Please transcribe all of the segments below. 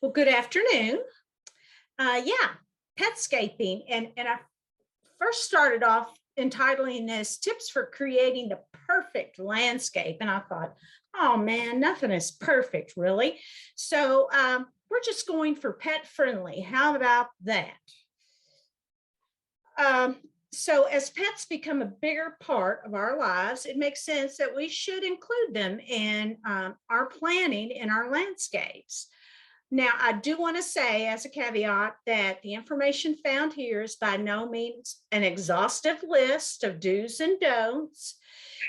Well, good afternoon. Yeah, Petscaping. And I first started off entitling this Tips for Creating the Perfect Landscape. And I thought, oh man, nothing is perfect, really. So we're just going for pet friendly. How about that? So as pets become a bigger part of our lives, it makes sense that we should include them in our planning in our landscapes. Now, I do want to say as a caveat that the information found here is by no means an exhaustive list of do's and don'ts.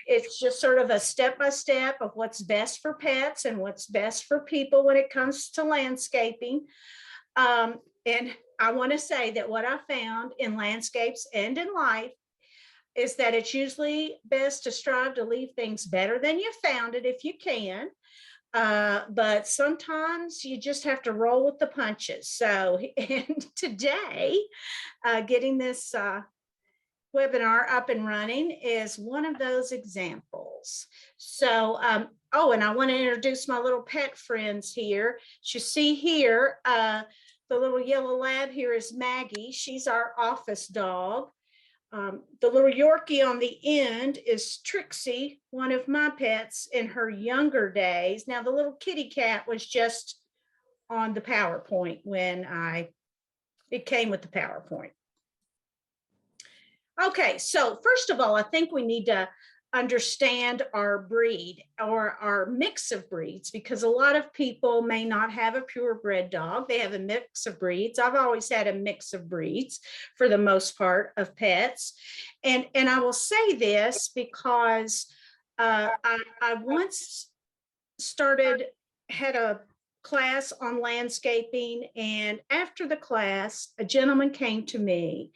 It's just sort of a step-by-step of what's best for pets and what's best for people when it comes to landscaping. And I want to say that what I found in landscapes and in life is that it's usually best to strive to leave things better than you found it if you can. But sometimes you just have to roll with the punches. So, and today, getting this webinar up and running is one of those examples. So, oh, and I want to introduce my little pet friends here. As you see here, the little yellow lab here is Maggie. She's our office dog. The little Yorkie on the end is Trixie, one of my pets in her younger days. Now, the little kitty cat was just on the PowerPoint when it came with the PowerPoint. Okay, so first of all, I think we need to understand our breed or our mix of breeds, because a lot of people may not have a purebred dog. They have a mix of breeds. I've always had a mix of breeds for the most part of pets. And I will say this because I once had a class on landscaping, and after the class, a gentleman came to me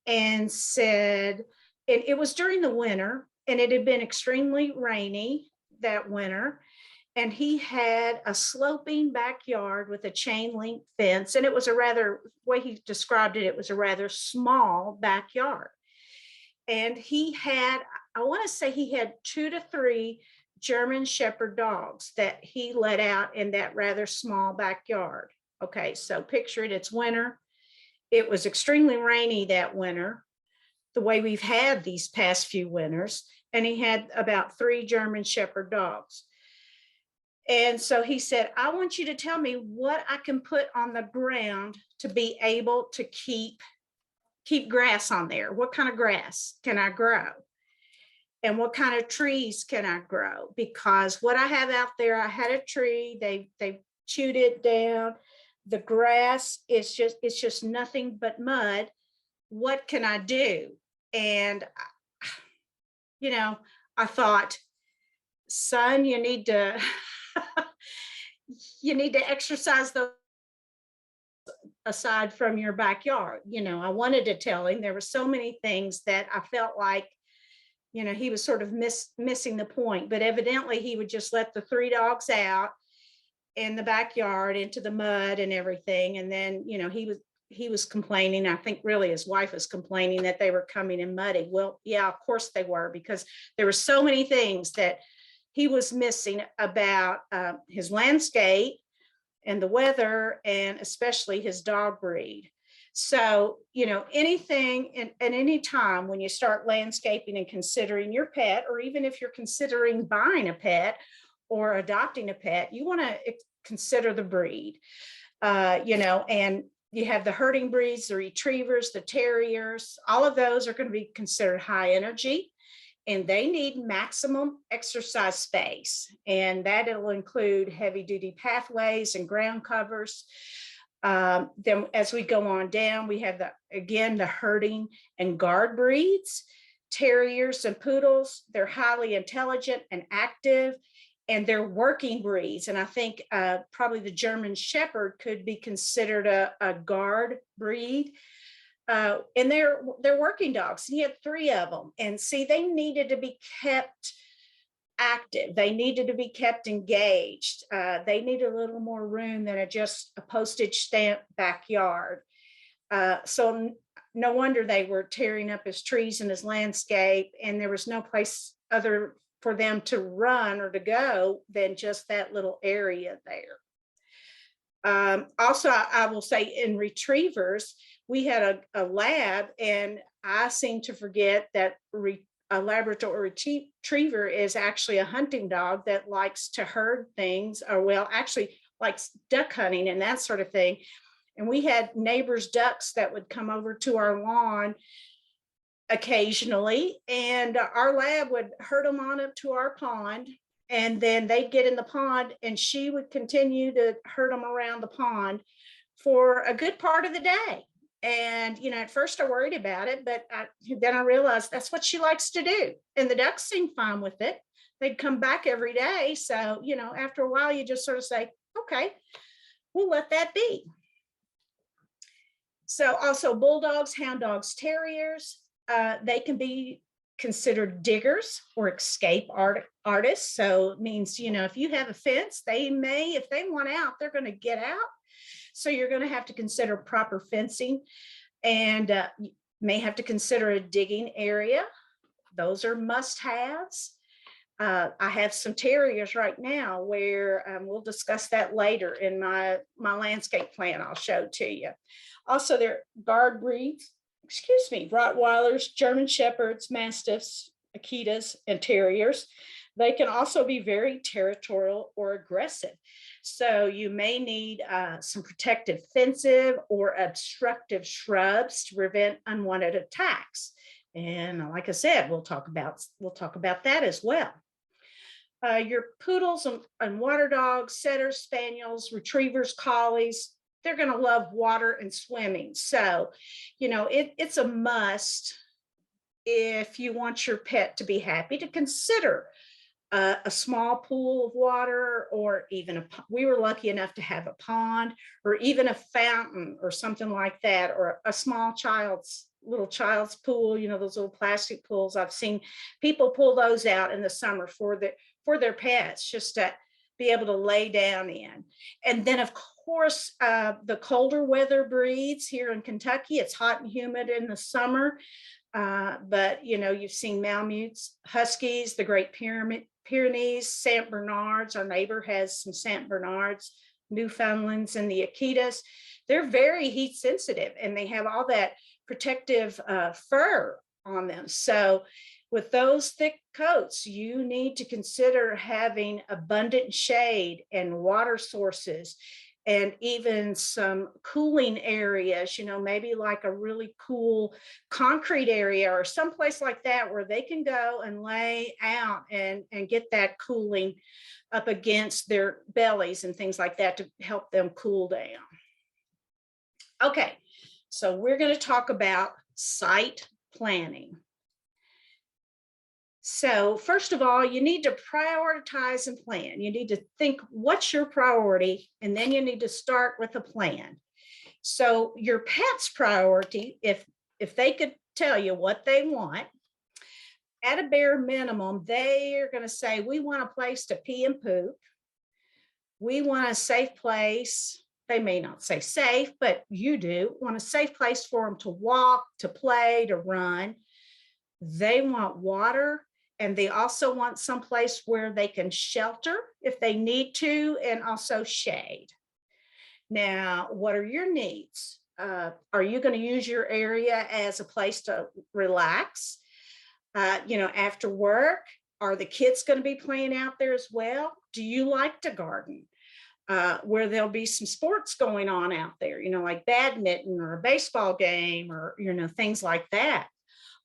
and said, and it was during the winter, and it had been extremely rainy that winter. And he had a sloping backyard with a chain link fence. And it was the way he described it, it was a rather small backyard. And I want to say he had 2 to 3 German Shepherd dogs that he let out in that rather small backyard. Okay, so picture it, it's winter. It was extremely rainy that winter, the way we've had these past few winters, and he had about 3 German Shepherd dogs. And so he said, I want you to tell me what I can put on the ground to be able to keep grass on there. What kind of grass can I grow? And what kind of trees can I grow? Because what I have out there, I had a tree, they chewed it down. The grass is just nothing but mud. What can I do? And, I thought, son, you need to, exercise those aside from your backyard. I wanted to tell him there were so many things that I felt like, he was sort of missing the point, but evidently he would just let the 3 dogs out in the backyard into the mud and everything. And then, he was complaining. I think really his wife was complaining that they were coming in muddy. Well, yeah, of course they were, because there were so many things that he was missing about his landscape and the weather, and especially his dog breed. So, anything and any time when you start landscaping and considering your pet, or even if you're considering buying a pet or adopting a pet, you want to consider the breed, and you have the herding breeds, the retrievers, the terriers. All of those are going to be considered high energy, and they need maximum exercise space. And that will include heavy duty pathways and ground covers. Then as we go on down, we have the herding and guard breeds. Terriers and poodles, they're highly intelligent and active, and they're working breeds. And I think probably the German Shepherd could be considered a guard breed. And they're working dogs. He had 3 of them. And see, they needed to be kept active. They needed to be kept engaged. They needed a little more room than just a postage stamp backyard. So no wonder they were tearing up his trees and his landscape, and there was no place other for them to run or to go than just that little area there. Also, I will say in retrievers, we had a lab, and I seem to forget that a Labrador retriever is actually a hunting dog that likes to herd things, or well, actually likes duck hunting and that sort of thing. And we had neighbors' ducks that would come over to our lawn occasionally, and our lab would herd them on up to our pond, and then they'd get in the pond, and she would continue to herd them around the pond for a good part of the day. And, at first I worried about it, but then I realized that's what she likes to do. And the ducks seemed fine with it. They'd come back every day. So, after a while, you just sort of say, okay, we'll let that be. So also bulldogs, hound dogs, terriers, they can be considered diggers or escape artists. So it means, if you have a fence, if they want out, they're going to get out. So you're going to have to consider proper fencing, and you may have to consider a digging area. Those are must-haves. I have some terriers right now where we'll discuss that later in my landscape plan I'll show to you. Also, there are guard breeds, Rottweilers, German Shepherds, Mastiffs, Akitas, and Terriers. They can also be very territorial or aggressive. So you may need some protective fensive or obstructive shrubs to prevent unwanted attacks. And like I said, we'll talk about that as well. Your poodles and water dogs, setters, spaniels, retrievers, collies, they're going to love water and swimming. So, it's a must if you want your pet to be happy to consider a small pool of water, or even we were lucky enough to have a pond, or even a fountain or something like that, or a small little child's pool, those little plastic pools. I've seen people pull those out in the summer for their pets, just to be able to lay down in. And then, of course, the colder weather breeds here in Kentucky. It's hot and humid in the summer, but you've seen Malamutes, Huskies, the Great Pyrenees, Saint Bernards. Our neighbor has some Saint Bernards, Newfoundlands, and the Akitas. They're very heat sensitive, and they have all that protective fur on them. So with those thick coats, you need to consider having abundant shade and water sources, and even some cooling areas, maybe like a really cool concrete area or someplace like that where they can go and lay out and get that cooling up against their bellies and things like that to help them cool down. Okay, so we're going to talk about site planning. So first of all, you need to prioritize and plan. You need to think what's your priority, and then you need to start with a plan. So your pet's priority, if they could tell you what they want, at a bare minimum, they are going to say, we want a place to pee and poop. We want a safe place. They may not say safe, but you do want a safe place for them to walk, to play, to run. They want water. And they also want someplace where they can shelter if they need to, and also shade. Now, what are your needs? Are you going to use your area as a place to relax? After work, are the kids going to be playing out there as well? Do you like to garden? Where there'll be some sports going on out there, like badminton or a baseball game, or, things like that.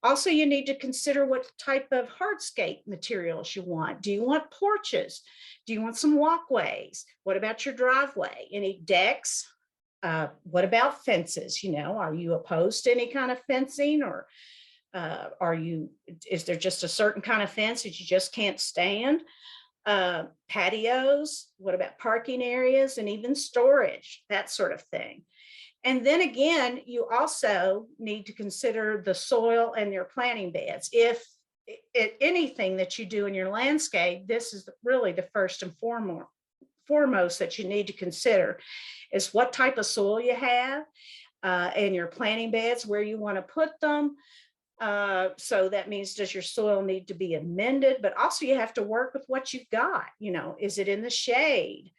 Also, you need to consider what type of hardscape materials you want. Do you want porches? Do you want some walkways? What about your driveway? Any decks? What about fences? Are you opposed to any kind of fencing, or is there just a certain kind of fence that you just can't stand? Patios? What about parking areas and even storage, that sort of thing? And then again, you also need to consider the soil and your planting beds. If anything that you do in your landscape, this is really the first and foremost that you need to consider is what type of soil you have and your planting beds, where you want to put them. So that means, does your soil need to be amended? But also you have to work with what you've got. Is it in the shade?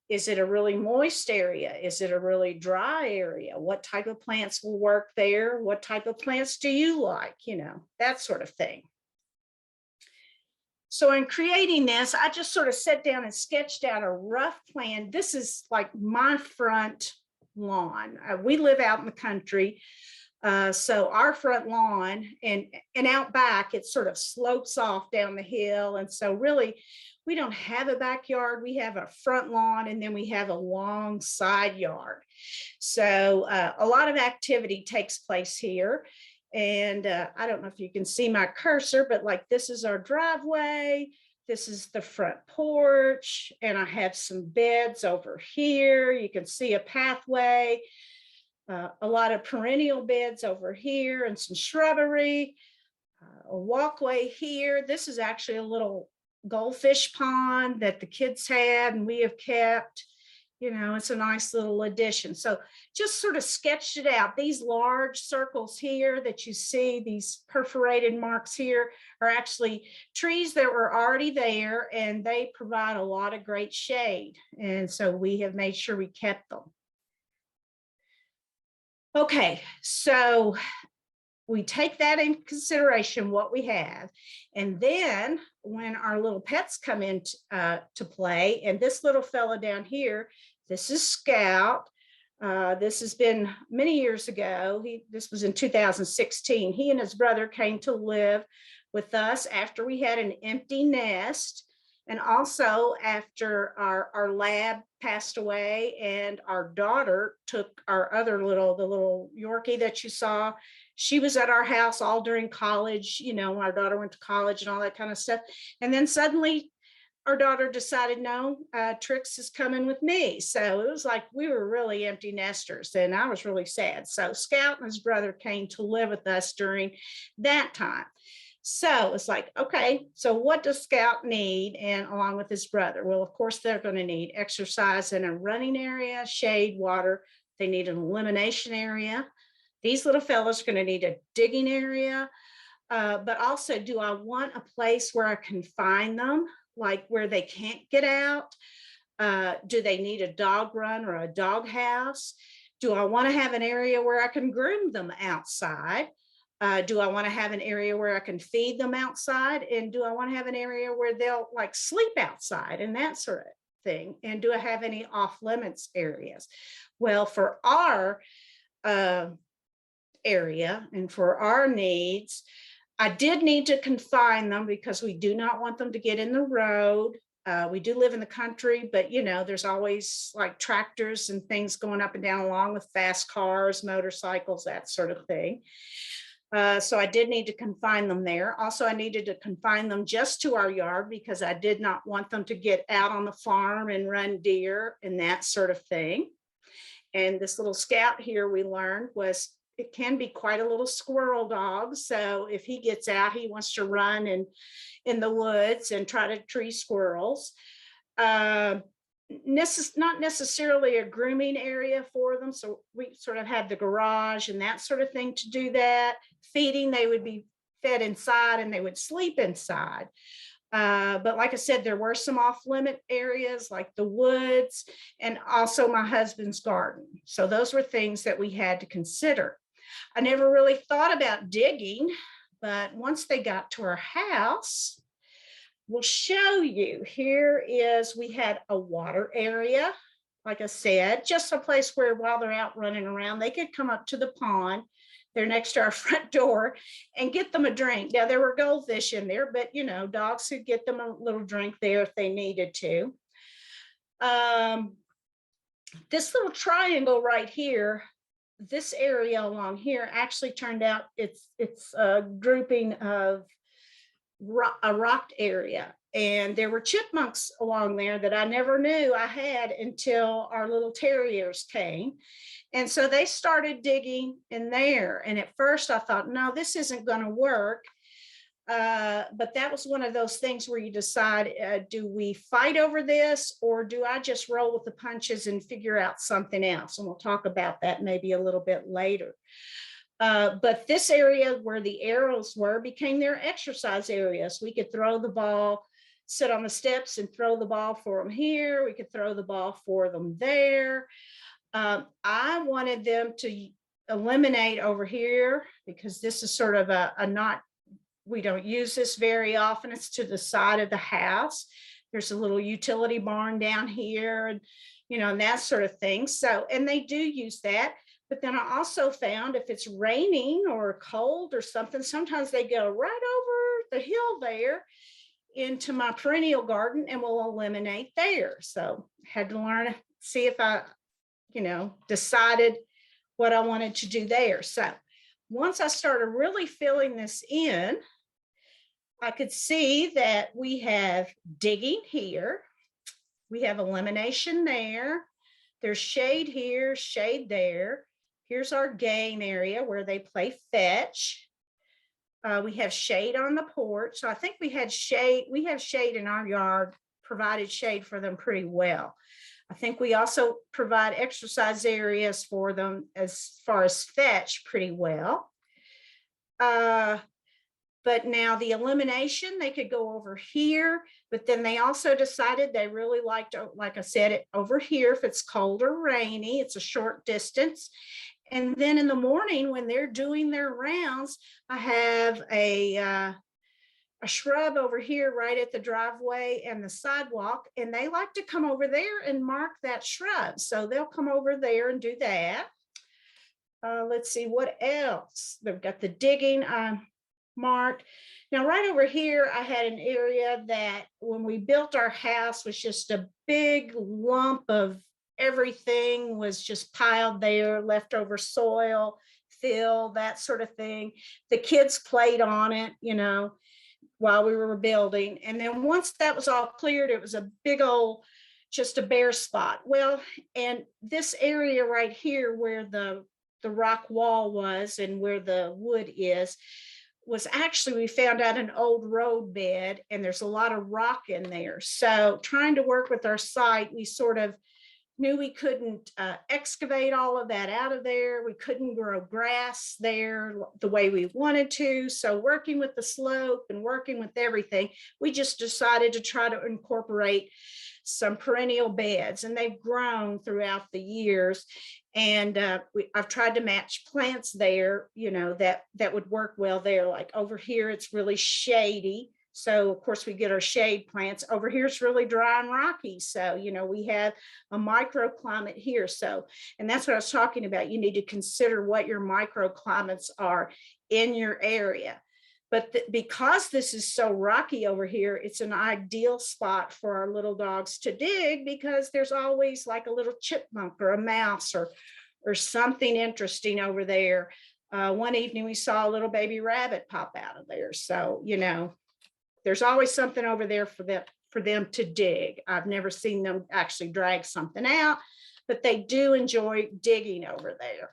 Is it a really moist area? Is it a really dry area? What type of plants will work there? What type of plants do you like? You know, that sort of thing. So in creating this, I just sort of sat down and sketched out a rough plan. This is like my front lawn. We live out in the country. So our front lawn and out back, it sort of slopes off down the hill. And so really, we don't have a backyard. We have a front lawn, and then we have a long side yard. So a lot of activity takes place here. And I don't know if you can see my cursor, but like this is our driveway. This is the front porch. And I have some beds over here. You can see a pathway, a lot of perennial beds over here and some shrubbery, a walkway here. This is actually a little goldfish pond that the kids had and we have kept. You know, it's a nice little addition. So just sort of sketched it out. These large circles here that you see, these perforated marks here, are actually trees that were already there, and they provide a lot of great shade. And so we have made sure we kept them. Okay, so we take that in consideration, what we have. And then when our little pets come in to play, and this little fella down here, this is Scout. This has been many years ago. This was in 2016. He and his brother came to live with us after we had an empty nest. And also after our lab passed away and our daughter took our other the little Yorkie that you saw. She was at our house all during college. You know, our daughter went to college and all that kind of stuff. And then suddenly our daughter decided, no, Trix is coming with me. So it was like we were really empty nesters, and I was really sad. So Scout and his brother came to live with us during that time. So it's like, okay, so what does Scout need? And along with his brother, well, of course, they're going to need exercise in a running area, shade, water. They need an elimination area. These little fellows are going to need a digging area. But also, do I want a place where I can find them, like where they can't get out? Do they need a dog run or a dog house? Do I want to have an area where I can groom them outside? Do I want to have an area where I can feed them outside? And do I want to have an area where they'll like sleep outside and that sort of thing? And do I have any off limits areas? Well, for our area and for our needs, I did need to confine them because we do not want them to get in the road. We do live in the country, but you know, there's always like tractors and things going up and down along with fast cars, motorcycles, that sort of thing. So I did need to confine them there. Also, I needed to confine them just to our yard because I did not want them to get out on the farm and run deer and that sort of thing. And this little Scout here, we learned, was it can be quite a little squirrel dog. So if he gets out, he wants to run in the woods and try to tree squirrels. Not necessarily a grooming area for them. So we sort of had the garage and that sort of thing to do that. Feeding, they would be fed inside and they would sleep inside. But like I said, there were some off-limit areas like the woods and also my husband's garden. So those were things that we had to consider. I never really thought about digging, but once they got to our house, we'll show you. Here is, we had a water area, like I said, just a place where while they're out running around, they could come up to the pond. They're next to our front door and get them a drink. Now there were goldfish in there, but you know, dogs could get them a little drink there if they needed to. This little triangle right here, this area along here actually turned out it's a grouping of a rocked area, and there were chipmunks along there that I never knew I had until our little terriers came. And so they started digging in there. And at first I thought, no, this isn't going to work. But that was one of those things where you decide, do we fight over this, or do I just roll with the punches and figure out something else? And we'll talk about that maybe a little bit later. But this area where the arrows were became their exercise areas. We could throw the ball sit on the steps and throw the ball for them here. We could throw the ball for them there. I wanted them to eliminate over here because this is sort of a not, we don't use this very often. It's to the side of the house. There's a little utility barn down here, and and that sort of thing. So, and they do use that. But then I also found if it's raining or cold or something, sometimes they go right over the hill there into my perennial garden and will eliminate there. So had to learn, see if I, decided what I wanted to do there. So once I started really filling this in, I could see that we have digging here. We have elimination there. There's shade here, shade there. Here's our game area where they play fetch. We have shade on the porch. So I think we had shade. We have shade in our yard, provided shade for them pretty well. I think we also provide exercise areas for them as far as fetch pretty well. But now the elimination, they could go over here, but then they also decided they really liked, like I said, it over here if it's cold or rainy, it's a short distance. And then in the morning when they're doing their rounds, I have a shrub over here right at the driveway and the sidewalk, and they like to come over there and mark that shrub. So they'll come over there and do that. Let's see what else. They've got the digging marked. Now right over here, I had an area that when we built our house was just a big lump of everything was just piled there, leftover soil, fill, that sort of thing. The kids played on it, while we were building. And then once that was all cleared, it was a big old, just a bare spot. Well, and this area right here where the rock wall was and where the wood is, was actually, we found out an old road bed and there's a lot of rock in there. So trying to work with our site, we sort of knew we couldn't excavate all of that out of there. We couldn't grow grass there the way we wanted to. So working with the slope and working with everything, we just decided to try to incorporate some perennial beds, and they've grown throughout the years. And I've tried to match plants there, that would work well there. Like over here, it's really shady. So of course we get our shade plants. Over here it's really dry and rocky. So, we have a microclimate here. So, and that's what I was talking about. You need to consider what your microclimates are in your area. But because this is so rocky over here, it's an ideal spot for our little dogs to dig because there's always like a little chipmunk or a mouse or something interesting over there. One evening we saw a little baby rabbit pop out of there. So, there's always something over there for them to dig. I've never seen them actually drag something out, but they do enjoy digging over there.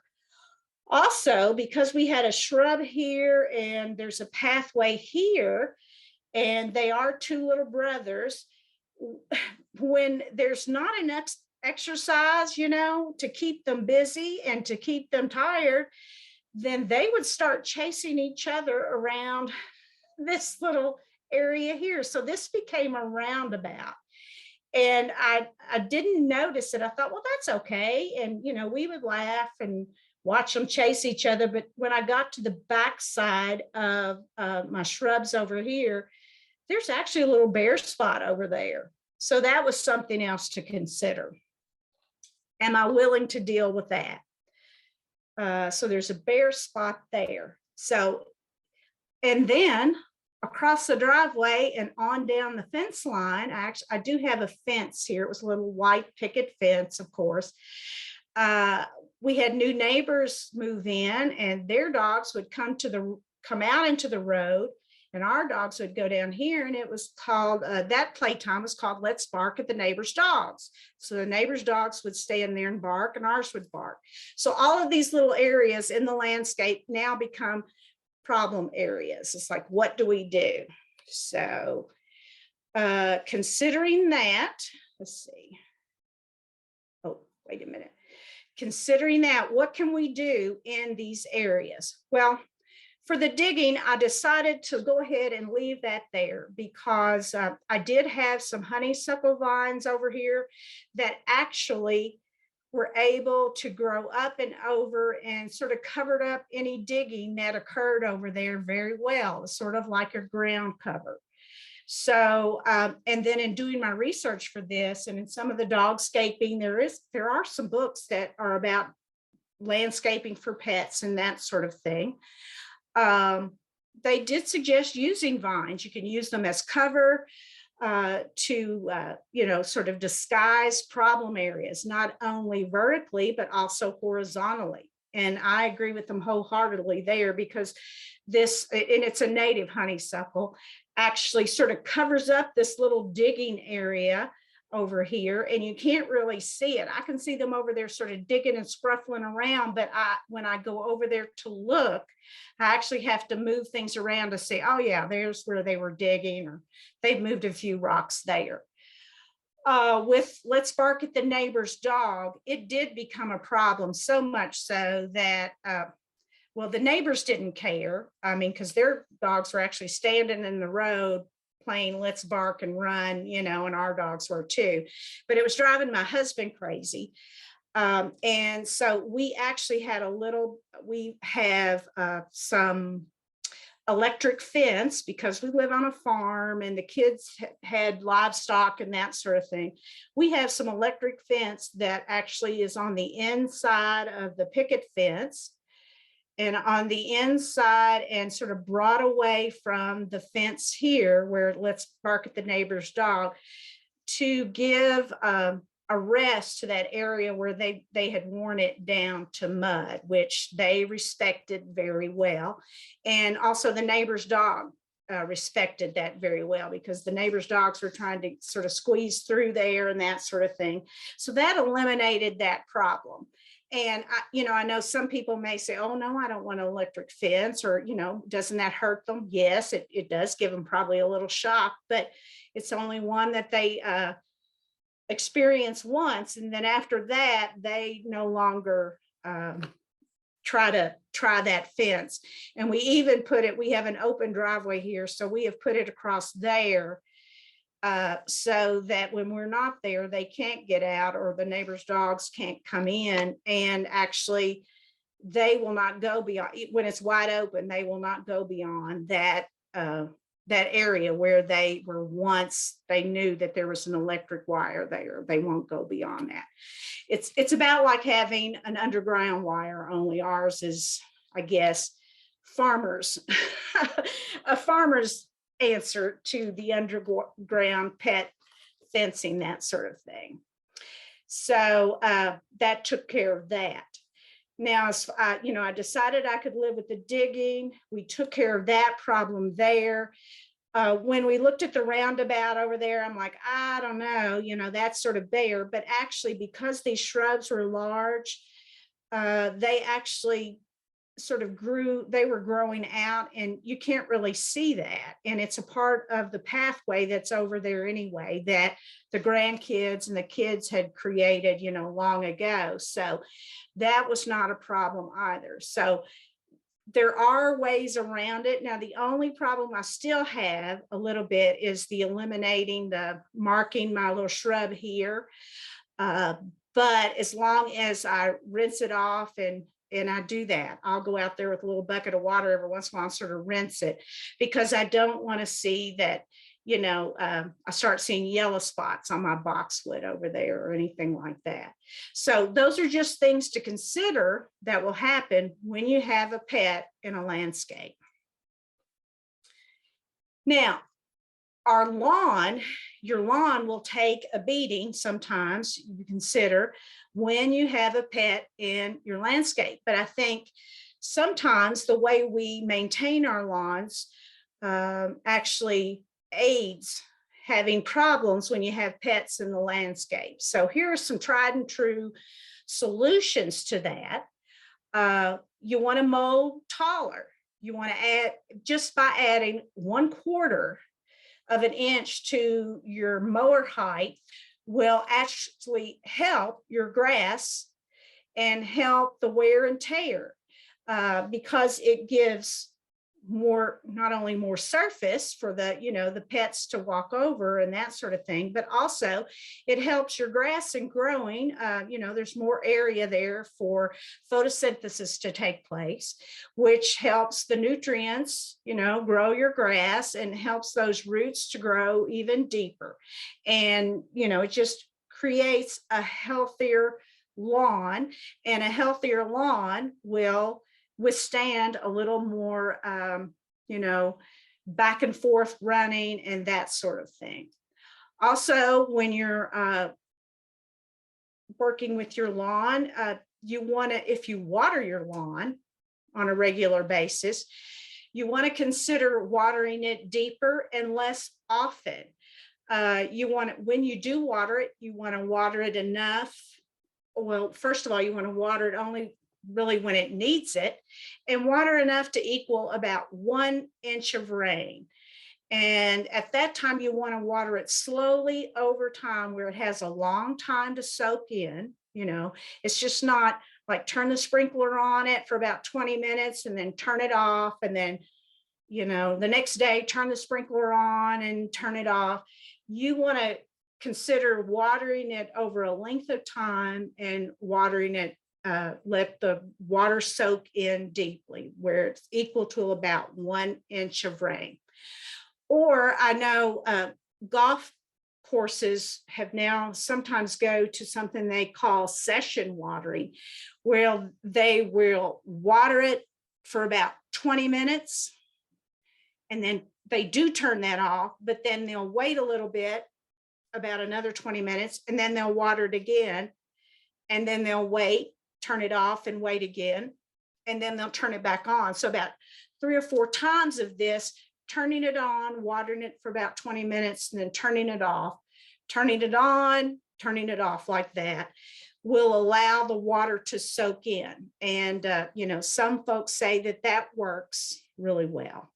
Also, because we had a shrub here and there's a pathway here, and they are two little brothers, when there's not enough exercise, to keep them busy and to keep them tired, then they would start chasing each other around this little area here. So this became a roundabout. And I didn't notice it. I thought, well, that's okay. And, we would laugh and watch them chase each other. But when I got to the backside of my shrubs over here, there's actually a little bare spot over there. So that was something else to consider. Am I willing to deal with that? So there's a bare spot there. So, and then across the driveway and on down the fence line, I do have a fence here. It was a little white picket fence, of course. We had new neighbors move in, and their dogs would come out into the road, and our dogs would go down here. And it was called that playtime was called Let's Bark at the Neighbors' Dogs. So the neighbors' dogs would stay in there and bark, and ours would bark. So all of these little areas in the landscape now become problem areas. It's like, what do we do? So considering that, let's see. Oh, wait a minute. Considering that, what can we do in these areas? Well, For the digging, I decided to go ahead and leave that there because I did have some honeysuckle vines over here that actually were able to grow up and over and sort of covered up any digging that occurred over there very well, sort of like a ground cover. So, and then in doing my research for this and in some of the dogscaping, there are some books that are about landscaping for pets and that sort of thing. They did suggest using vines. You can use them as cover to, sort of disguise problem areas, not only vertically, but also horizontally. And I agree with them wholeheartedly there because this, and it's a native honeysuckle, actually sort of covers up this little digging area over here, and you can't really see it. I can see them over there sort of digging and scruffling around, but when I go over there to look, I actually have to move things around to see, oh yeah, there's where they were digging, or they've moved a few rocks there. With Let's Bark at the Neighbor's Dog, it did become a problem, so much so that, well, the neighbors didn't care. I mean, because their dogs were actually standing in the road playing Let's Bark and Run, and our dogs were too. But it was driving my husband crazy. And so we actually had we have some electric fence because we live on a farm and the kids had livestock and that sort of thing. We have some electric fence that actually is on the inside of the picket fence and on the inside and sort of brought away from the fence here where Let's Bark at the Neighbor's Dog to give a rest to that area where they had worn it down to mud, which they respected very well. And also the neighbor's dog respected that very well because the neighbor's dogs were trying to sort of squeeze through there and that sort of thing. So that eliminated that problem. And I know some people may say, oh no, I don't want an electric fence, or, doesn't that hurt them? Yes, it does give them probably a little shock, but it's only one that they experience once. And then after that, they no longer try that fence. And we even we have an open driveway here. So we have put it across there so that when we're not there, they can't get out or the neighbor's dogs can't come in. And actually, they will not go beyond, when it's wide open, they will not go beyond that area where they were once, they knew that there was an electric wire there. They won't go beyond that. It's about like having an underground wire, only ours is, I guess, farmers, a farmer's answer to the underground pet fencing, that sort of thing. So that took care of that. Now, I decided I could live with the digging. We took care of that problem there. When we looked at the roundabout over there, I'm like, I don't know, that's sort of bare. But actually, because these shrubs were large, they actually sort of they were growing out, and you can't really see that. And it's a part of the pathway that's over there anyway, that the grandkids and the kids had created, long ago. So that was not a problem either. So there are ways around it. Now, the only problem I still have a little bit is the eliminating the marking my little shrub here. But as long as I rinse it off and I do that, I'll go out there with a little bucket of water every once in a while and sort of rinse it, because I don't want to see that, I start seeing yellow spots on my boxwood over there or anything like that. So those are just things to consider that will happen when you have a pet in a landscape. Now, your lawn will take a beating sometimes, you consider, when you have a pet in your landscape. But I think sometimes the way we maintain our lawns actually aids having problems when you have pets in the landscape. So here are some tried and true solutions to that. You want to mow taller. You want to add, just by adding 1/4 of an inch to your mower height will actually help your grass and help the wear and tear, because it gives not only more surface for the, the pets to walk over and that sort of thing, but also it helps your grass in growing. There's more area there for photosynthesis to take place, which helps the nutrients, grow your grass and helps those roots to grow even deeper. And, it just creates a healthier lawn, and a healthier lawn will withstand a little more, back and forth running and that sort of thing. Also, when you're working with your lawn, you want to, if you water your lawn on a regular basis, you want to consider watering it deeper and less often. When you do water it, you want to water it enough. Well, first of all, you want to water it only really when it needs it, and water enough to equal about 1 inch of rain. And at that time, you want to water it slowly over time where it has a long time to soak in. It's just not like turn the sprinkler on it for about 20 minutes and then turn it off. And then, the next day, turn the sprinkler on and turn it off. You want to consider watering it over a length of time and watering it, let the water soak in deeply where it's equal to about 1 inch of rain. Or I know golf courses have now sometimes go to something they call session watering, where they will water it for about 20 minutes and then they do turn that off, but then they'll wait a little bit, about another 20 minutes, and then they'll water it again, and then they'll wait, turn it off and wait again, and then they'll turn it back on. So about 3 or 4 times of this, turning it on, watering it for about 20 minutes, and then turning it off, turning it on, turning it off like that will allow the water to soak in. And, some folks say that works really well.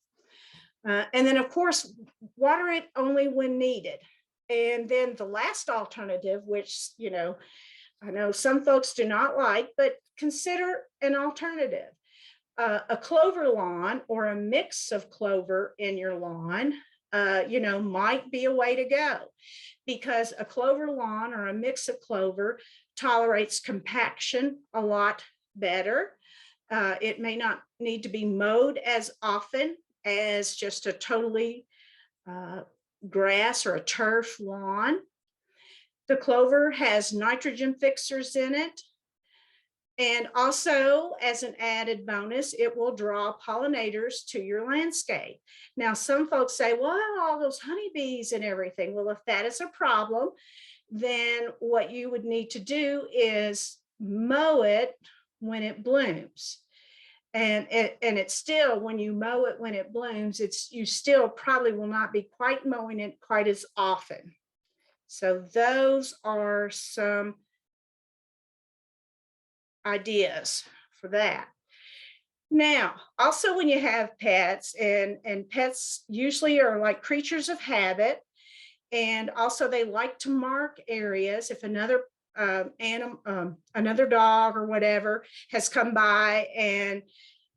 And then, of course, water it only when needed. And then the last alternative, which, I know some folks do not like, but consider an alternative. A clover lawn or a mix of clover in your lawn, might be a way to go, because a clover lawn or a mix of clover tolerates compaction a lot better. It may not need to be mowed as often as just a totally grass or a turf lawn. The clover has nitrogen fixers in it. And also, as an added bonus, it will draw pollinators to your landscape. Now, some folks say, well, all those honeybees and everything. Well, if that is a problem, then what you would need to do is mow it when it blooms. And it's still, when you mow it when it blooms, you still probably will not be quite mowing it quite as often. So those are some ideas for that. Now, also when you have pets, and pets usually are like creatures of habit, and also they like to mark areas. If another another dog or whatever has come by and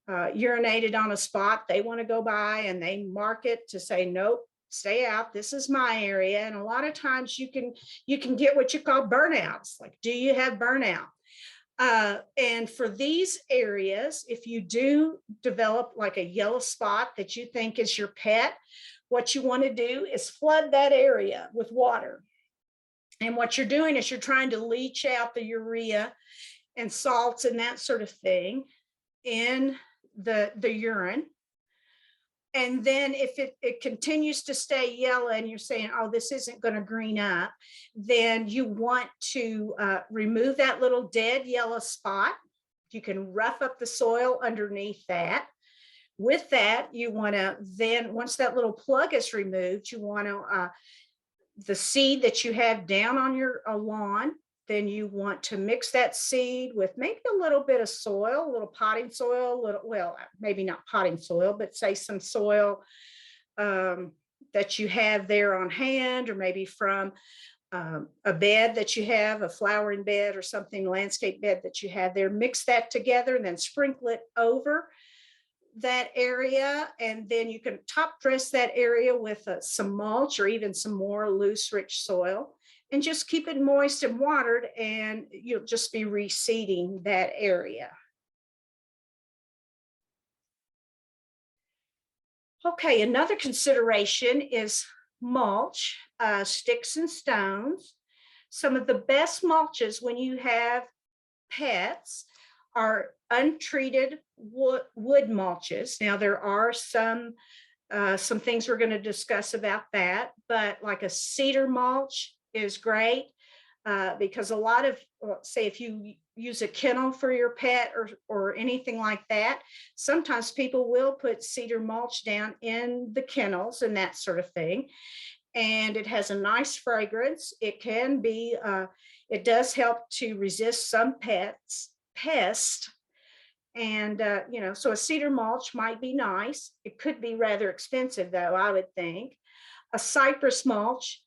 urinated on a spot, they want to go by and they mark it to say, nope, stay out, this is my area. And a lot of times you can get what you call burnouts, like, do you have burnout? And for these areas, if you do develop like a yellow spot that you think is your pet, what you want to do is flood that area with water. And what you're doing is you're trying to leach out the urea and salts and that sort of thing in the urine. And then if it continues to stay yellow and you're saying, oh, this isn't going to green up, then you want to remove that little dead yellow spot. You can rough up the soil underneath that. With that, you want to then, once that little plug is removed, you want to, the seed that you have down on your lawn, then you want to mix that seed with maybe a little bit of soil, a little potting soil, well, maybe not potting soil, but say some soil that you have there on hand, or maybe from a bed that you have, a flowering bed or something, landscape bed that you have there. Mix that together and then sprinkle it over that area, and then you can top dress that area with some mulch or even some more loose, rich soil, and just keep it moist and watered, and you'll just be reseeding that area. Okay, another consideration is mulch, sticks and stones. Some of the best mulches when you have pets are untreated wood mulches. Now there are some things we're going to discuss about that, but like a cedar mulch is great because a lot of, say if you use a kennel for your pet or anything like that, sometimes people will put cedar mulch down in the kennels and that sort of thing. And it has a nice fragrance. It can be, it does help to resist some pests. And, you know, so a cedar mulch might be nice. It could be rather expensive though, I would think. A cypress mulch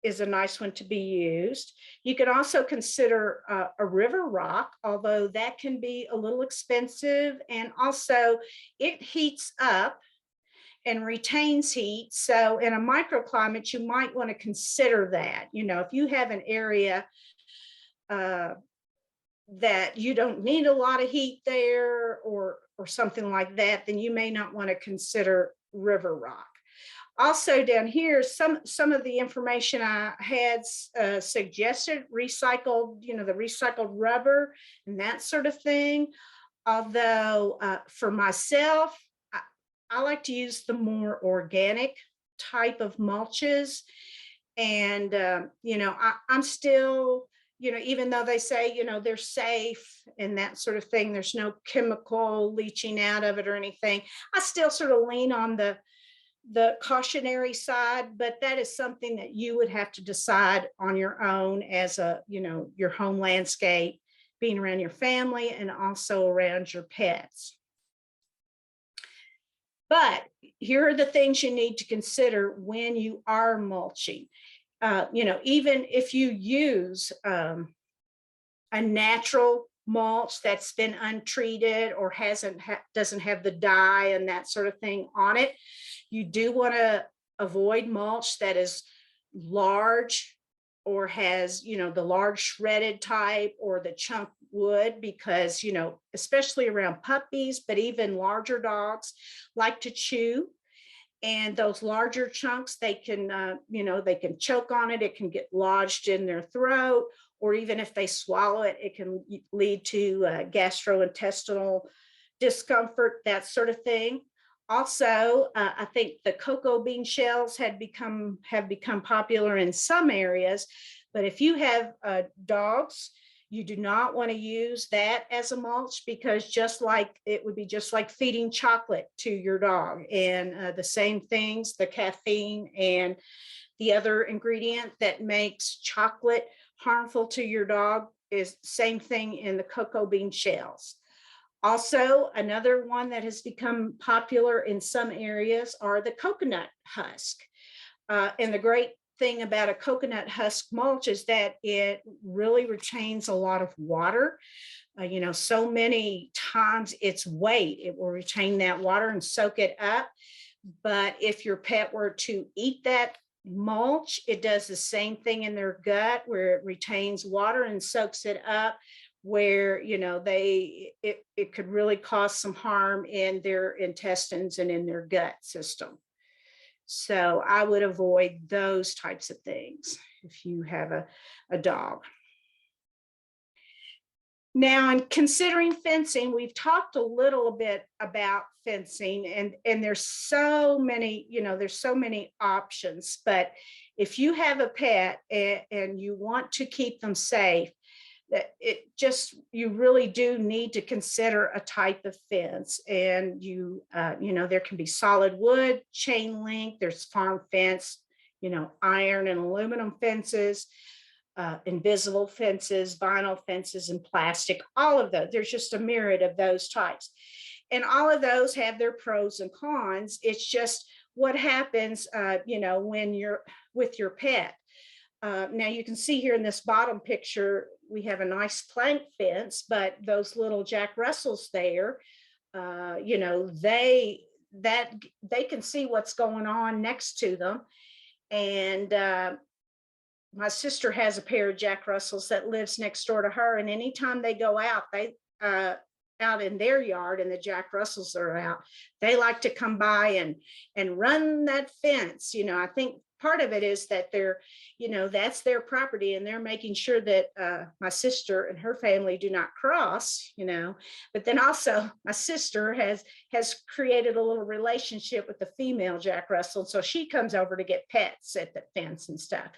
is a nice one to be used. You can also consider a river rock, although that can be a little expensive, and also it heats up and retains heat. So in a microclimate, you might want to consider that. You know, if you have an area that you don't need a lot of heat there or something like that, then you may not want to consider river rock. Also down here, some of the information I had suggested recycled, you know, the recycled rubber and that sort of thing. Although for myself, I like to use the more organic type of mulches. And, you know, I'm still, you know, even though they say, you know, they're safe and that sort of thing, there's no chemical leaching out of it or anything, I still sort of lean on the cautionary side, but that is something that you would have to decide on your own as a, you know, your home landscape, being around your family and also around your pets. But here are the things you need to consider when you are mulching. You know, even if you use a natural mulch that's been untreated or doesn't have the dye and that sort of thing on it, you do want to avoid mulch that is large or has, you know, the large shredded type or the chunk wood, because, you know, especially around puppies, but even larger dogs like to chew. And those larger chunks, they can, you know, they can choke on it. It can get lodged in their throat, or even if they swallow it, it can lead to gastrointestinal discomfort, that sort of thing. Also, I think the cocoa bean shells have become popular in some areas, but if you have dogs, you do not want to use that as a mulch, because just like it would be just like feeding chocolate to your dog, and the same things, the caffeine and the other ingredient that makes chocolate harmful to your dog is same thing in the cocoa bean shells. Also, another one that has become popular in some areas are the coconut husk. And the great thing about a coconut husk mulch is that it really retains a lot of water. You know, so many times its weight, it will retain that water and soak it up. But if your pet were to eat that mulch, it does the same thing in their gut, where it retains water and soaks it up, where, you know, it could really cause some harm in their intestines and in their gut system. So I would avoid those types of things if you have a dog. Now, in considering fencing, we've talked a little bit about fencing, and there's so many, you know, there's so many options. But if you have a pet and you want to keep them safe, that you really do need to consider a type of fence. And you know, there can be solid wood, chain link, there's farm fence, you know, iron and aluminum fences, invisible fences, vinyl fences, and plastic, all of those. There's just a myriad of those types. And all of those have their pros and cons. It's just what happens, you know, when you're with your pet. Now you can see here in this bottom picture, we have a nice plank fence, but those little Jack Russells there, You know, they can see what's going on next to them. And my sister has a pair of Jack Russells that lives next door to her, and anytime they go out, they out in their yard and the Jack Russells are out, they like to come by and run that fence. You know, I think part of it is that they're, you know, that's their property and they're making sure that my sister and her family do not cross, you know. But then also my sister has created a little relationship with the female Jack Russell, so she comes over to get pets at the fence and stuff.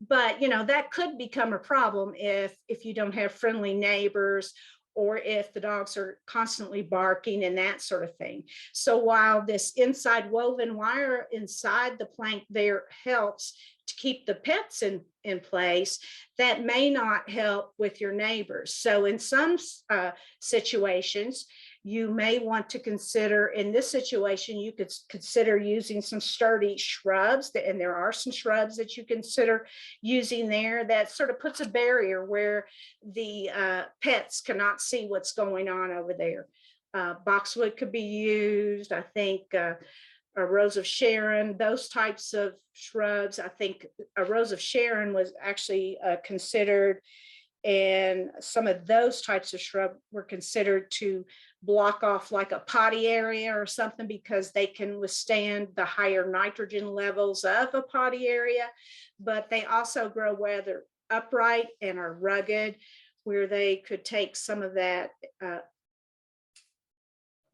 But you know, that could become a problem if you don't have friendly neighbors, or if the dogs are constantly barking and that sort of thing. So while this inside woven wire inside the plank there helps to keep the pets in place, that may not help with your neighbors. So in some situations, you may want to consider, in this situation, you could consider using some sturdy shrubs, and there are some shrubs that you consider using there that sort of puts a barrier where the pets cannot see what's going on over there. Boxwood could be used, I think. A Rose of Sharon, those types of shrubs. I think a Rose of Sharon was actually considered, and some of those types of shrub were considered to block off like a potty area or something, because they can withstand the higher nitrogen levels of a potty area. But they also grow rather upright and are rugged, where they could take some of that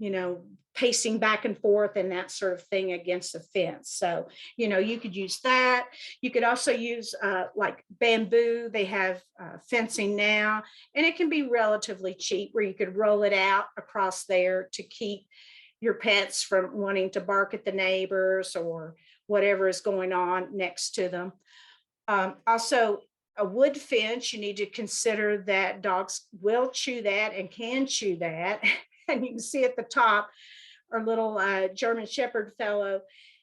you know, pacing back and forth and that sort of thing against the fence. So, you know, you could use that. You could also use like bamboo. They have fencing now, and it can be relatively cheap, where you could roll it out across there to keep your pets from wanting to bark at the neighbors or whatever is going on next to them. Also, a wood fence, you need to consider that dogs will chew that and can chew that. And you can see at the top, our little German Shepherd fellow,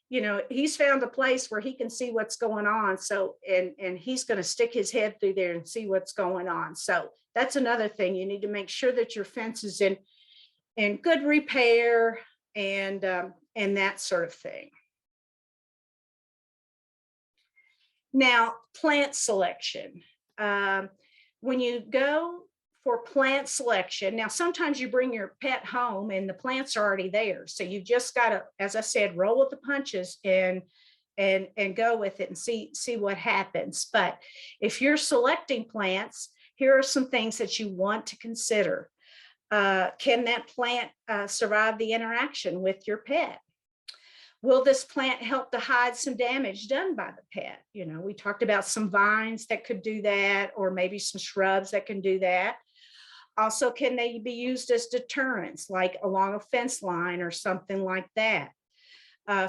you know, he's found a place where he can see what's going on. So, and he's going to stick his head through there and see what's going on. So that's another thing. You need to make sure that your fence is in good repair and that sort of thing. Now, plant selection. When you go for plant selection, now sometimes you bring your pet home and the plants are already there. So you just got to, as I said, roll with the punches and go with it and see what happens. But if you're selecting plants, here are some things that you want to consider. Can that plant survive the interaction with your pet? Will this plant help to hide some damage done by the pet? You know, we talked about some vines that could do that, or maybe some shrubs that can do that. Also, can they be used as deterrents, like along a fence line or something like that?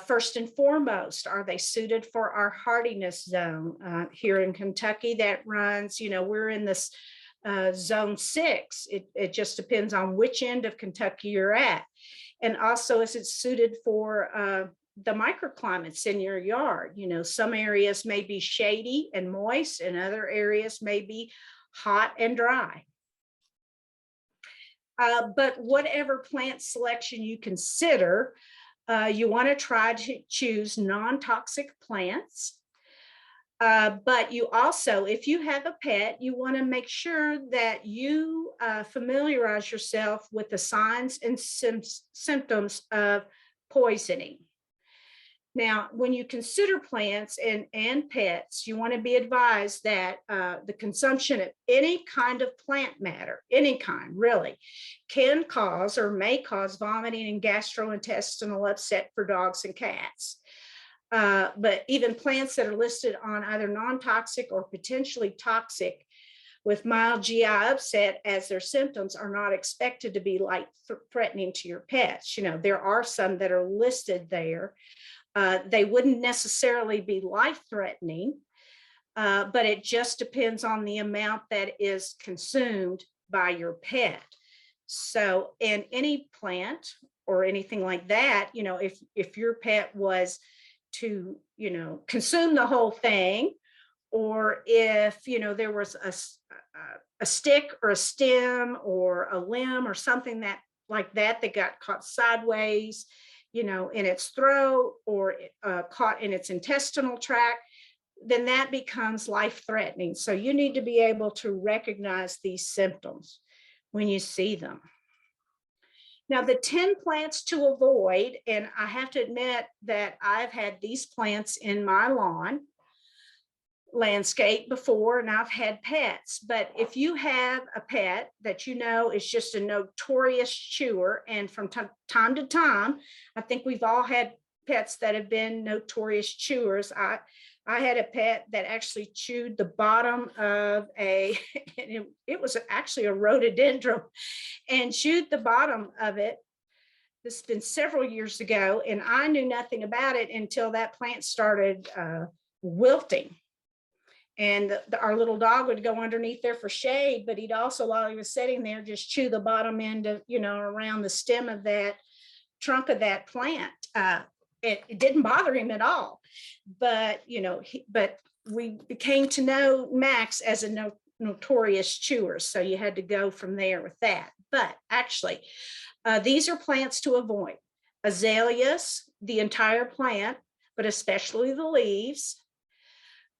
First and foremost, are they suited for our hardiness zone? Here in Kentucky, that runs, you know, we're in this zone 6. It just depends on which end of Kentucky you're at. And also, is it suited for the microclimates in your yard? You know, some areas may be shady and moist, and other areas may be hot and dry. But whatever plant selection you consider, you want to try to choose non-toxic plants. But you also, if you have a pet, you want to make sure that you familiarize yourself with the signs and symptoms of poisoning. Now, when you consider plants and pets, you want to be advised that the consumption of any kind of plant matter, any kind really, can cause or may cause vomiting and gastrointestinal upset for dogs and cats. But even plants that are listed on either non-toxic or potentially toxic with mild GI upset as their symptoms are not expected to be life-threatening to your pets. You know, there are some that are listed there. They wouldn't necessarily be life-threatening, but it just depends on the amount that is consumed by your pet. So in any plant or anything like that, you know, if your pet was to, you know, consume the whole thing, or if, you know, there was a stick or a stem or a limb or something that like that got caught sideways, in its throat, or caught in its intestinal tract, then that becomes life-threatening. So you need to be able to recognize these symptoms when you see them. Now, the 10 plants to avoid, and I have to admit that I've had these plants in my lawn landscape before, and I've had pets. But if you have a pet that is just a notorious chewer, and from time to time, I think we've all had pets that have been notorious chewers. I had a pet that actually chewed the bottom of it was actually a rhododendron, and chewed the bottom of it. This has been several years ago, and I knew nothing about it until that plant started wilting. And our little dog would go underneath there for shade, but he'd also, while he was sitting there, just chew the bottom end of, around the stem of that trunk of that plant. It didn't bother him at all, but but we came to know Max as a notorious chewer, so you had to go from there with that. But actually, these are plants to avoid: azaleas, the entire plant, but especially the leaves.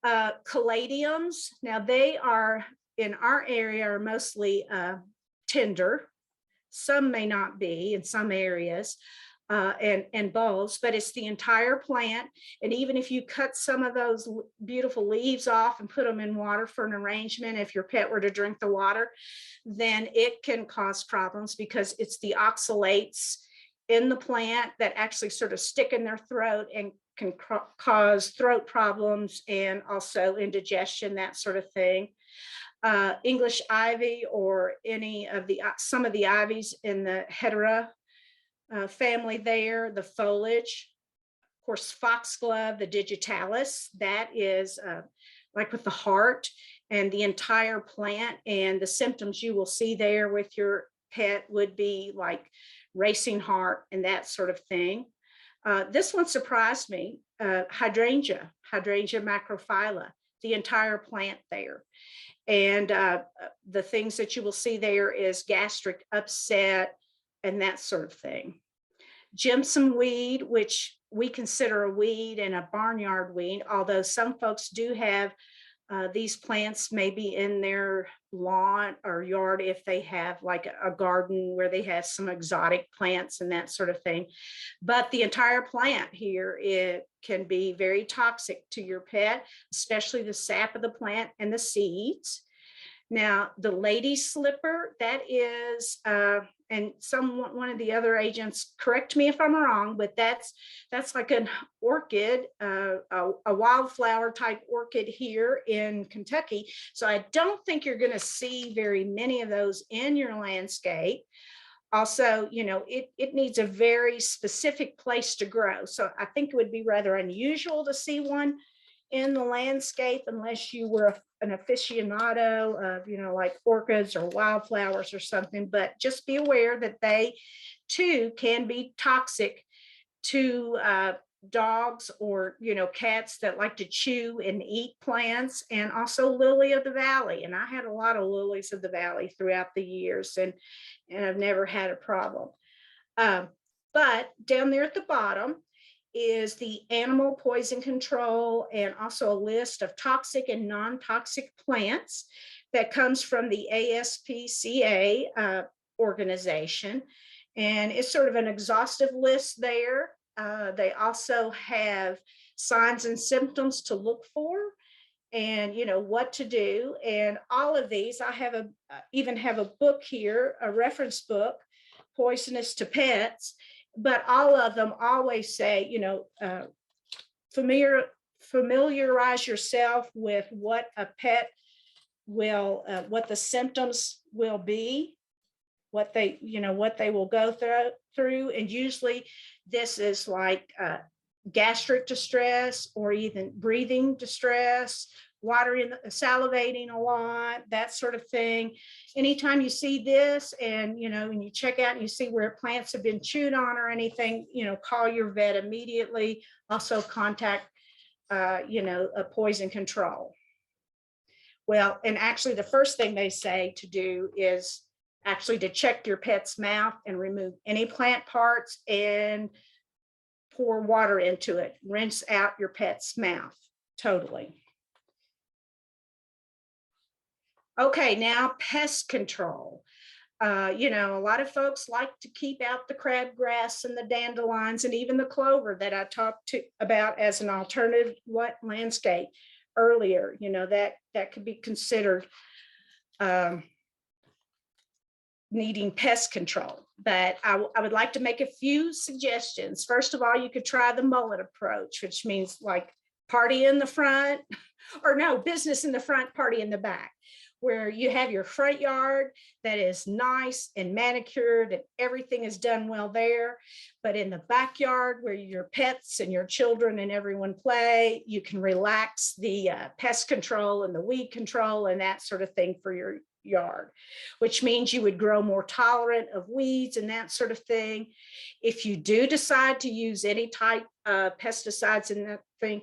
Caladiums, now they are in our area are mostly tender. Some may not be in some areas, and bulbs, but it's the entire plant. And even if you cut some of those beautiful leaves off and put them in water for an arrangement, if your pet were to drink the water, then it can cause problems, because it's the oxalates in the plant that actually sort of stick in their throat and can cause throat problems and also indigestion, that sort of thing. English ivy, or some of the ivies in the Hedera family there, the foliage. Of course, foxglove, the digitalis, that is like with the heart and the entire plant, and the symptoms you will see there with your pet would be like racing heart and that sort of thing. This one surprised me, hydrangea macrophylla, the entire plant there. And the things that you will see there is gastric upset and that sort of thing. Jimson weed, which we consider a weed and a barnyard weed, although some folks do have these plants maybe in their lawn or yard if they have like a garden where they have some exotic plants and that sort of thing. But the entire plant here, it can be very toxic to your pet, especially the sap of the plant and the seeds. Now, the lady slipper, that is, and one of the other agents, correct me if I'm wrong, but that's like an orchid, a wildflower type orchid here in Kentucky. So I don't think you're going to see very many of those in your landscape. Also, it needs a very specific place to grow. So I think it would be rather unusual to see one in the landscape unless you were an aficionado of, like orchids or wildflowers or something. But just be aware that they too can be toxic to dogs or, cats that like to chew and eat plants, and also lily of the valley. And I had a lot of lilies of the valley throughout the years, and I've never had a problem. But down there at the bottom is the animal poison control, and also a list of toxic and non-toxic plants that comes from the ASPCA organization. And it's sort of an exhaustive list there. They also have signs and symptoms to look for, and what to do. And all of these, I even have a book here, a reference book, Poisonous to Pets. But all of them always say, familiarize yourself with what a pet will, what the symptoms will be, what they will go through. And usually this is like gastric distress, or even breathing distress, watering, salivating a lot, that sort of thing. Anytime you see this, and when you check out and you see where plants have been chewed on or anything, call your vet immediately. Also contact a poison control. Well, and actually the first thing they say to do is actually to check your pet's mouth and remove any plant parts and pour water into it. Rinse out your pet's mouth totally. Okay, now pest control. You know, a lot of folks like to keep out the crabgrass and the dandelions and even the clover that I talked about as an alternative landscape earlier. You know, that could be considered needing pest control. But I would like to make a few suggestions. First of all, you could try the mullet approach, which means like party in the front, or no, business in the front, party in the back, where you have your front yard that is nice and manicured and everything is done well there. But in the backyard where your pets and your children and everyone play, you can relax the pest control and the weed control and that sort of thing for your yard, which means you would grow more tolerant of weeds and that sort of thing. If you do decide to use any type of pesticides in that thing,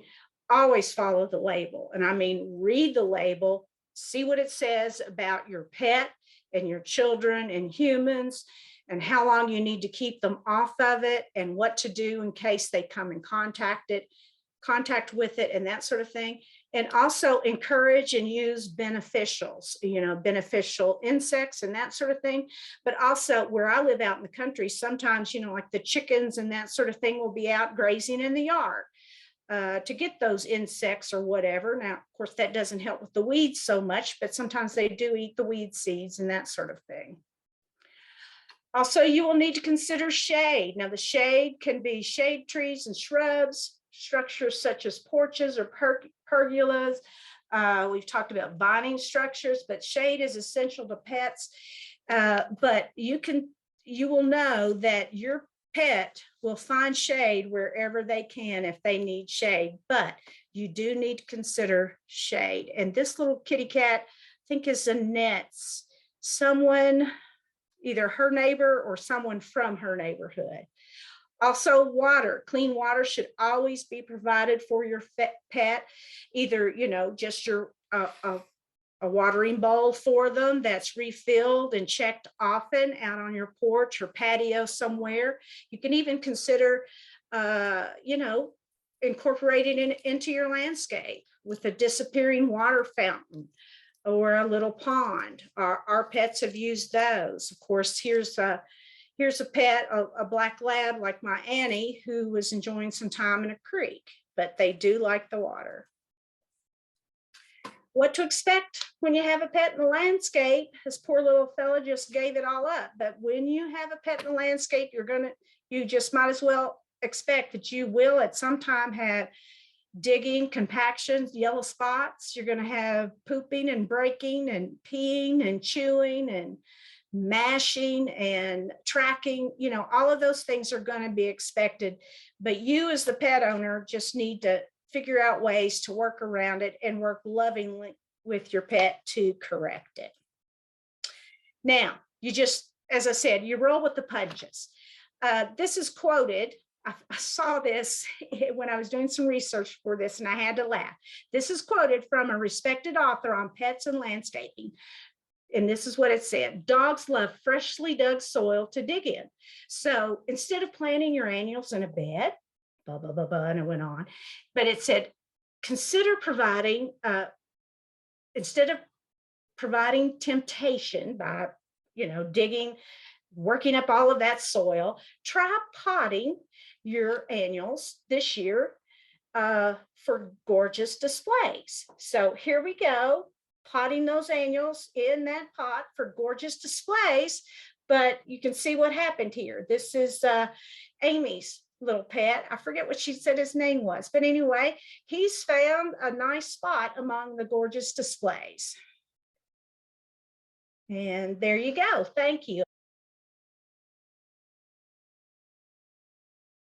always follow the label. And I mean, read the label, see what it says about your pet and your children and humans, and how long you need to keep them off of it, and what to do in case they come in contact with it and that sort of thing. And also encourage and use beneficials, you know, beneficial insects and that sort of thing. But also where I live out in the country, sometimes, you know, like the chickens and that sort of thing will be out grazing in the yard to get those insects or whatever. Now, of course, that doesn't help with the weeds so much, but sometimes they do eat the weed seeds and that sort of thing. Also, you will need to consider shade. Now, the shade can be shade trees and shrubs, structures such as porches or pergolas. We've talked about vining structures, but shade is essential to pets. But you will know that your pet will find shade wherever they can if they need shade, but you do need to consider shade. And this little kitty cat, I think, is Annette's. Someone, either her neighbor or someone from her neighborhood. Also, water. Clean water should always be provided for your pet, either, you know, just your a watering bowl for them that's refilled and checked often out on your porch or patio somewhere. You can even consider, you know, incorporating it into your landscape with a disappearing water fountain or a little pond. Our pets have used those. Of course, here's a pet, a black lab like my Annie, who was enjoying some time in a creek, but they do like the water. What to expect when you have a pet in the landscape? This poor little fella just gave it all up. But when you have a pet in the landscape, you just might as well expect that you will at some time have digging, compactions, yellow spots. You're going to have pooping and breaking and peeing and chewing and mashing and tracking. You know, all of those things are going to be expected. But you as the pet owner just need to figure out ways to work around it and work lovingly with your pet to correct it. Now, you just, as I said, you roll with the punches. This is quoted. I saw this when I was doing some research for this, and I had to laugh. This is quoted from a respected author on pets and landscaping. And this is what it said: dogs love freshly dug soil to dig in. So instead of planting your annuals in a bed, blah, blah, blah, blah, and it went on. But it said, consider providing, instead of providing temptation by, you know, digging, working up all of that soil, try potting your annuals this year for gorgeous displays. So here we go, potting those annuals in that pot for gorgeous displays. But you can see what happened here. This is Amy's little pet. I forget what she said his name was, but anyway, he's found a nice spot among the gorgeous displays. And there you go. Thank you.